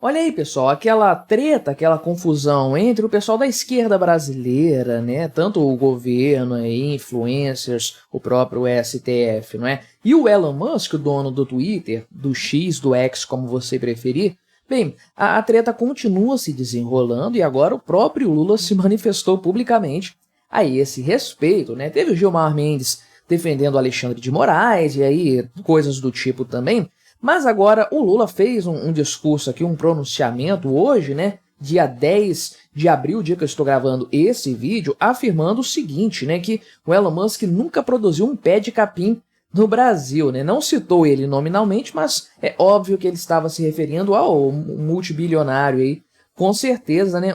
Olha aí, pessoal, aquela treta, aquela confusão entre o pessoal da esquerda brasileira, né? Tanto o governo aí, influencers, o próprio STF, não é? E o Elon Musk, o dono do Twitter, do X, do X, como você preferir. Bem, a treta continua se desenrolando e agora o próprio Lula se manifestou publicamente a esse respeito, né? Teve o Gilmar Mendes defendendo o Alexandre de Moraes e aí coisas do tipo também. Mas agora o Lula fez um discurso aqui, um pronunciamento hoje, né, dia 10 de abril, dia que eu estou gravando esse vídeo, afirmando o seguinte, né, que o Elon Musk nunca produziu um pé de capim no Brasil, né? Não citou ele nominalmente, mas é óbvio que ele estava se referindo ao multibilionário aí, com certeza, né?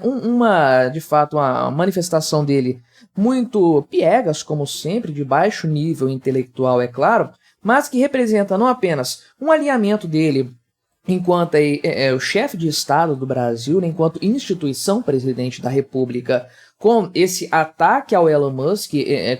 De fato, uma manifestação dele muito piegas, como sempre, de baixo nível intelectual, é claro, mas que representa não apenas um alinhamento dele enquanto o chefe de Estado do Brasil, né, enquanto instituição presidente da República, com esse ataque ao Elon Musk,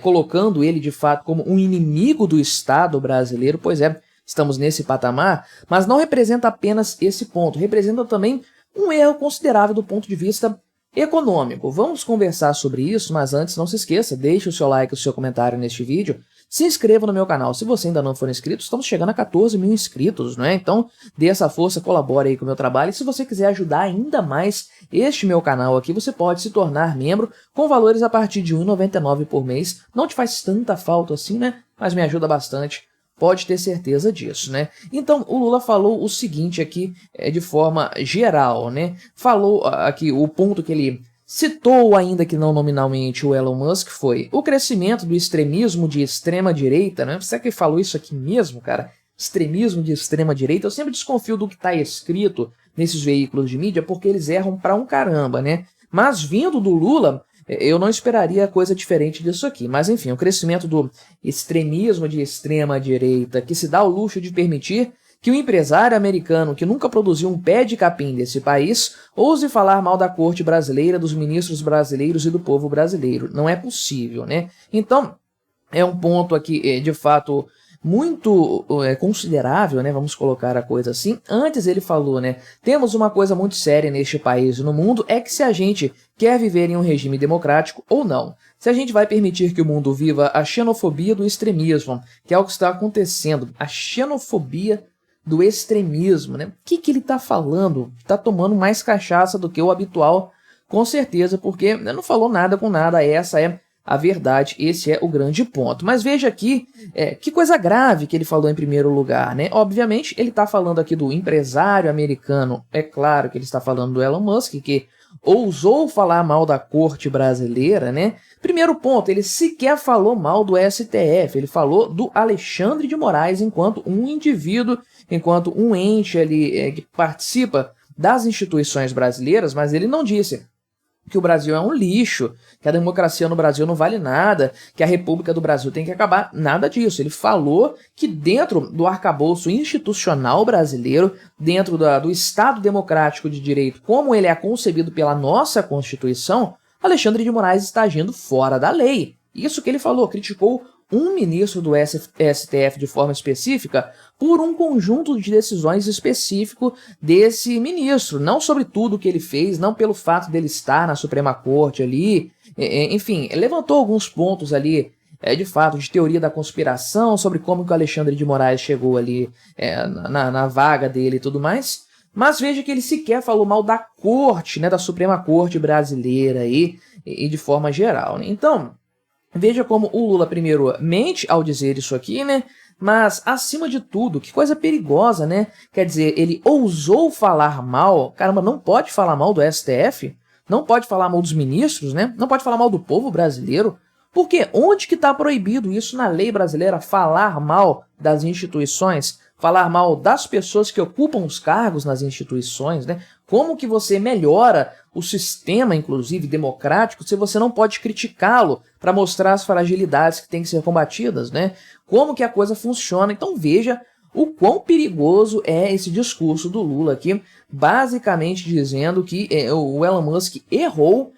colocando ele de fato como um inimigo do Estado brasileiro, pois é, estamos nesse patamar, mas não representa apenas esse ponto, representa também um erro considerável do ponto de vista econômico. Vamos conversar sobre isso, mas antes não se esqueça, deixe o seu like e o seu comentário neste vídeo, se inscreva no meu canal, se você ainda não for inscrito, estamos chegando a 14 mil inscritos, né? Então, dê essa força, colabore aí com o meu trabalho, e se você quiser ajudar ainda mais este meu canal aqui, você pode se tornar membro com valores a partir de R$ 1,99 por mês. Não te faz tanta falta assim, né? Mas me ajuda bastante, pode ter certeza disso, né? Então, o Lula falou o seguinte aqui, de forma geral, né? Falou aqui o ponto que ele citou, ainda que não nominalmente, o Elon Musk foi o crescimento do extremismo de extrema-direita, né? Você que falou isso aqui mesmo, cara? Extremismo de extrema-direita. Eu sempre desconfio do que está escrito nesses veículos de mídia, porque eles erram pra um caramba, né? Mas vindo do Lula, eu não esperaria coisa diferente disso aqui. Mas enfim, o crescimento do extremismo de extrema-direita, que se dá o luxo de permitir que o empresário americano que nunca produziu um pé de capim desse país ouse falar mal da corte brasileira, dos ministros brasileiros e do povo brasileiro. Não é possível, né? Então, é um ponto aqui, de fato, muito considerável, né? Vamos colocar a coisa assim. Antes ele falou, né? Temos uma coisa muito séria neste país e no mundo, é que se a gente quer viver em um regime democrático ou não, se a gente vai permitir que o mundo viva a xenofobia do extremismo, que é o que está acontecendo, a xenofobia do extremismo, né? O que ele tá falando? Tá tomando mais cachaça do que o habitual, com certeza, porque não falou nada com nada, essa é a verdade, esse é o grande ponto. Mas veja aqui, que coisa grave que ele falou em primeiro lugar, né? Obviamente, ele tá falando aqui do empresário americano, é claro que ele está falando do Elon Musk, que ousou falar mal da corte brasileira, né? Primeiro ponto, ele sequer falou mal do STF, ele falou do Alexandre de Moraes enquanto um indivíduo, enquanto um ente ali que participa das instituições brasileiras, mas ele não disse que o Brasil é um lixo, que a democracia no Brasil não vale nada, que a República do Brasil tem que acabar, nada disso. Ele falou que dentro do arcabouço institucional brasileiro, dentro do Estado Democrático de Direito, como ele é concebido pela nossa Constituição, Alexandre de Moraes está agindo fora da lei. Isso que ele falou, criticou um ministro do STF de forma específica por um conjunto de decisões específico desse ministro, não sobre tudo que ele fez, não pelo fato dele estar na Suprema Corte ali, enfim, levantou alguns pontos ali, de fato, de teoria da conspiração, sobre como que o Alexandre de Moraes chegou ali na vaga dele e tudo mais, mas veja que ele sequer falou mal da corte, né, da Suprema Corte brasileira aí, e de forma geral, né? Então, veja como o Lula primeiro mente ao dizer isso aqui, né? Mas, acima de tudo, que coisa perigosa, né? Quer dizer, ele ousou falar mal, caramba, não pode falar mal do STF, não pode falar mal dos ministros, né? Não pode falar mal do povo brasileiro. Por quê? Onde que está proibido isso na lei brasileira, falar mal das instituições, falar mal das pessoas que ocupam os cargos nas instituições, né? Como que você melhora o sistema, inclusive, democrático, se você não pode criticá-lo para mostrar as fragilidades que têm que ser combatidas, né? Como que a coisa funciona. Então veja o quão perigoso é esse discurso do Lula aqui, basicamente dizendo que o Elon Musk errou,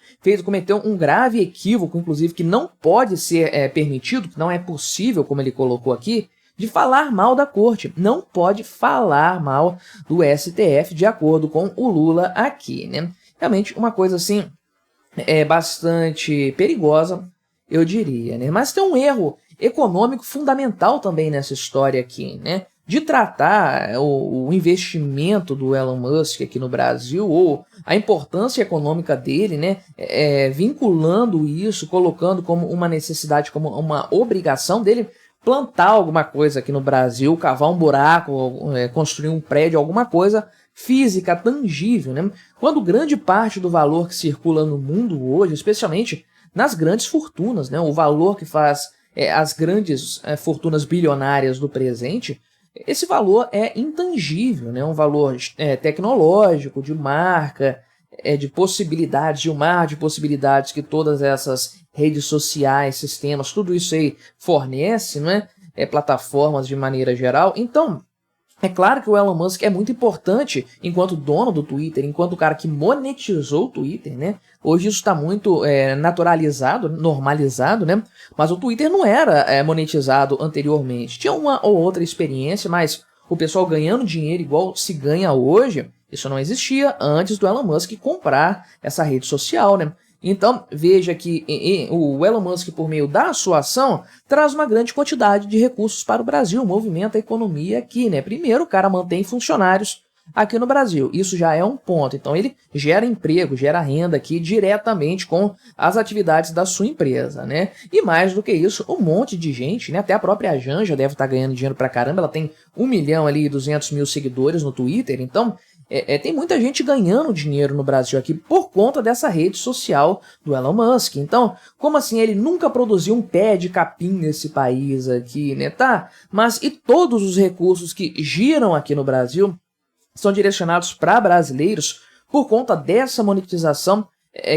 cometeu um grave equívoco, inclusive, que não pode ser permitido, que não é possível, como ele colocou aqui, de falar mal da corte. Não pode falar mal do STF, de acordo com o Lula aqui, né? Realmente uma coisa assim bastante perigosa, eu diria, né? Mas tem um erro econômico fundamental também nessa história aqui, né? De tratar o investimento do Elon Musk aqui no Brasil, ou a importância econômica dele, né? Vinculando isso, colocando como uma necessidade, como uma obrigação dele plantar alguma coisa aqui no Brasil, cavar um buraco, construir um prédio, alguma coisa física, tangível, né? Quando grande parte do valor que circula no mundo hoje, especialmente nas grandes fortunas, né? O valor que faz as grandes fortunas bilionárias do presente, esse valor é intangível, né? Um valor tecnológico, de marca, de possibilidades, de um mar de possibilidades que todas essas redes sociais, sistemas, tudo isso aí fornece, né? Plataformas de maneira geral. Então, é claro que o Elon Musk é muito importante enquanto dono do Twitter, enquanto o cara que monetizou o Twitter, né? Hoje isso está muito naturalizado, normalizado, né? Mas o Twitter não era monetizado anteriormente. Tinha uma ou outra experiência, mas o pessoal ganhando dinheiro igual se ganha hoje, isso não existia antes do Elon Musk comprar essa rede social, né? Então, veja que o Elon Musk, por meio da sua ação, traz uma grande quantidade de recursos para o Brasil, movimenta a economia aqui, né? Primeiro, o cara mantém funcionários aqui no Brasil, isso já é um ponto. Então, ele gera emprego, gera renda aqui diretamente com as atividades da sua empresa, né? E mais do que isso, um monte de gente, né? Até a própria Janja deve estar ganhando dinheiro pra caramba, ela tem 1.200.000 seguidores no Twitter, então tem muita gente ganhando dinheiro no Brasil aqui por conta dessa rede social do Elon Musk. Então, como assim ele nunca produziu um pé de capim nesse país aqui, né? Tá, mas e todos os recursos que giram aqui no Brasil são direcionados para brasileiros por conta dessa monetização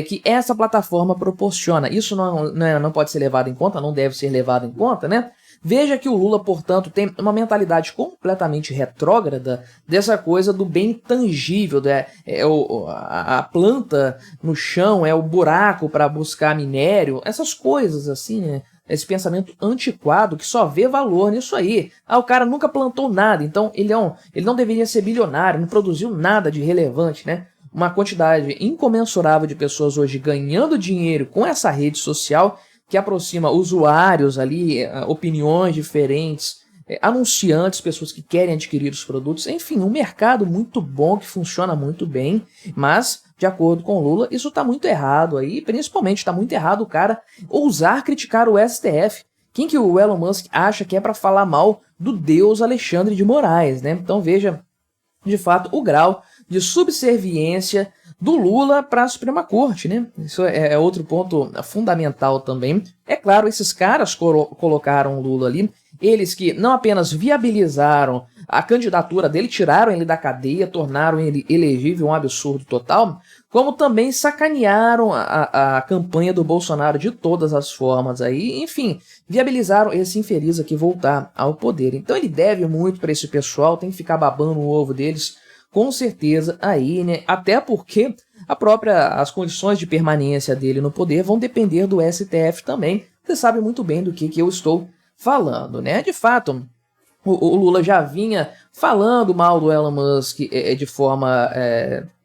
que essa plataforma proporciona. Isso não pode ser levado em conta, não deve ser levado em conta, né? Veja que o Lula, portanto, tem uma mentalidade completamente retrógrada dessa coisa do bem tangível, a planta no chão, o buraco para buscar minério, essas coisas assim, né? Esse pensamento antiquado que só vê valor nisso aí. O cara nunca plantou nada, então ele não deveria ser bilionário, não produziu nada de relevante, né? Uma quantidade incomensurável de pessoas hoje ganhando dinheiro com essa rede social que aproxima usuários ali, opiniões diferentes, anunciantes, pessoas que querem adquirir os produtos, enfim, um mercado muito bom, que funciona muito bem, mas, de acordo com o Lula, isso está muito errado aí, principalmente está muito errado o cara ousar criticar o STF. Quem que o Elon Musk acha que é para falar mal do Deus Alexandre de Moraes, né? Então veja, de fato, o grau de subserviência do Lula para a Suprema Corte, né? Isso é outro ponto fundamental também. É claro, esses caras colocaram o Lula ali, eles que não apenas viabilizaram a candidatura dele, tiraram ele da cadeia, tornaram ele elegível, um absurdo total, como também sacanearam a campanha do Bolsonaro de todas as formas aí, enfim, viabilizaram esse infeliz aqui voltar ao poder. Então ele deve muito para esse pessoal, tem que ficar babando o ovo deles, com certeza aí, né? Até porque as condições de permanência dele no poder vão depender do STF também. Você sabe muito bem do que eu estou falando, né? De fato, o Lula já vinha falando mal do Elon Musk de forma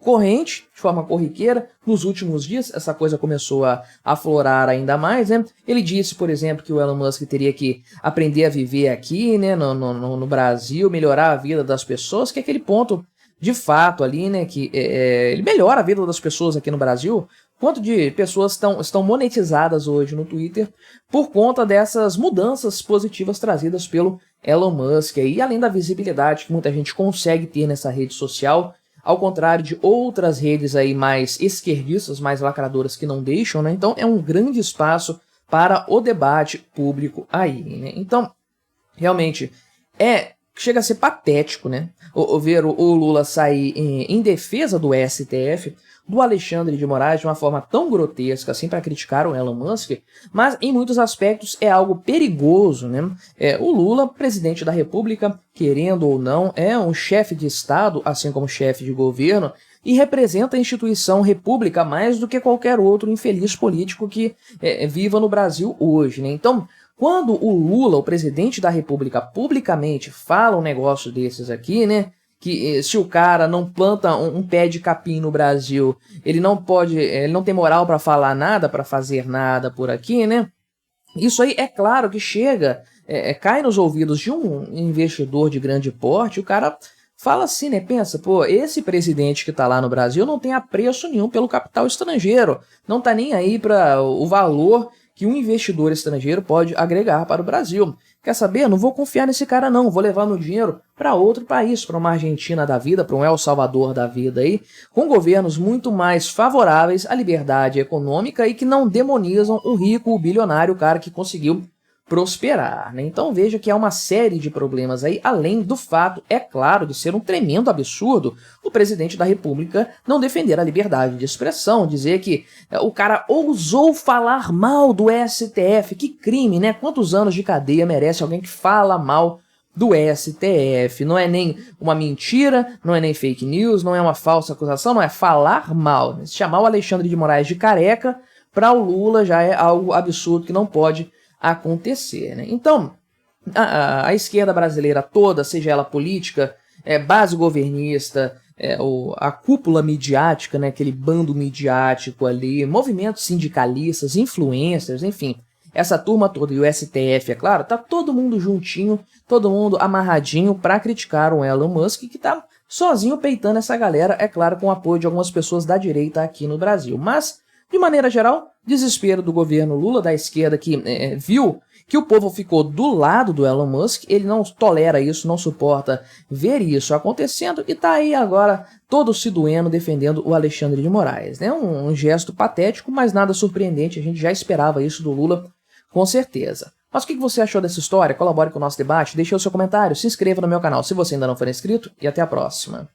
corrente, de forma corriqueira. Nos últimos dias, essa coisa começou a aflorar ainda mais, né? Ele disse, por exemplo, que o Elon Musk teria que aprender a viver aqui, né, no Brasil, melhorar a vida das pessoas, que é aquele ponto de fato ali, né, que ele melhora a vida das pessoas aqui no Brasil. Quanto de pessoas estão monetizadas hoje no Twitter por conta dessas mudanças positivas trazidas pelo Elon Musk, e além da visibilidade que muita gente consegue ter nessa rede social, ao contrário de outras redes aí mais esquerdistas, mais lacradoras que não deixam, né? Então é um grande espaço para o debate público aí, né? Então, realmente, chega a ser patético, né? Ver o Lula sair em defesa do STF, do Alexandre de Moraes, de uma forma tão grotesca assim para criticar o Elon Musk, mas em muitos aspectos é algo perigoso, né? O Lula, presidente da República, querendo ou não, é um chefe de Estado, assim como chefe de governo, e representa a instituição república mais do que qualquer outro infeliz político que viva no Brasil hoje, né? Então, Quando o Lula, o presidente da República, publicamente fala um negócio desses aqui, né? Que se o cara não planta um pé de capim no Brasil, ele não tem moral para falar nada, para fazer nada por aqui, né? Isso aí é claro que chega, cai nos ouvidos de um investidor de grande porte, o cara fala assim, né? Pensa, pô, esse presidente que tá lá no Brasil não tem apreço nenhum pelo capital estrangeiro, não tá nem aí para o valor que um investidor estrangeiro pode agregar para o Brasil. Quer saber? Não vou confiar nesse cara não, vou levar meu dinheiro para outro país, para uma Argentina da vida, para um El Salvador da vida aí, com governos muito mais favoráveis à liberdade econômica e que não demonizam o rico, o bilionário, o cara que conseguiu prosperar, né? Então veja que há uma série de problemas aí, além do fato, é claro, de ser um tremendo absurdo o presidente da República não defender a liberdade de expressão, dizer que o cara ousou falar mal do STF, que crime, né? Quantos anos de cadeia merece alguém que fala mal do STF? Não é nem uma mentira, não é nem fake news, não é uma falsa acusação, não é falar mal. Se chamar o Alexandre de Moraes de careca, para o Lula já é algo absurdo que não pode acontecer, né? Então, a esquerda brasileira toda, seja ela política, base governista, a cúpula midiática, né, aquele bando midiático ali, movimentos sindicalistas, influencers, enfim, essa turma toda e o STF, é claro, tá todo mundo juntinho, todo mundo amarradinho para criticar o Elon Musk, que tá sozinho peitando essa galera, é claro, com o apoio de algumas pessoas da direita aqui no Brasil. Mas, de maneira geral, desespero do governo Lula, da esquerda, que viu que o povo ficou do lado do Elon Musk, ele não tolera isso, não suporta ver isso acontecendo, e tá aí agora todo se doendo defendendo o Alexandre de Moraes, né? Um gesto patético, mas nada surpreendente, a gente já esperava isso do Lula, com certeza. Mas o que você achou dessa história? Colabore com o nosso debate, deixe o seu comentário, se inscreva no meu canal se você ainda não for inscrito, e até a próxima.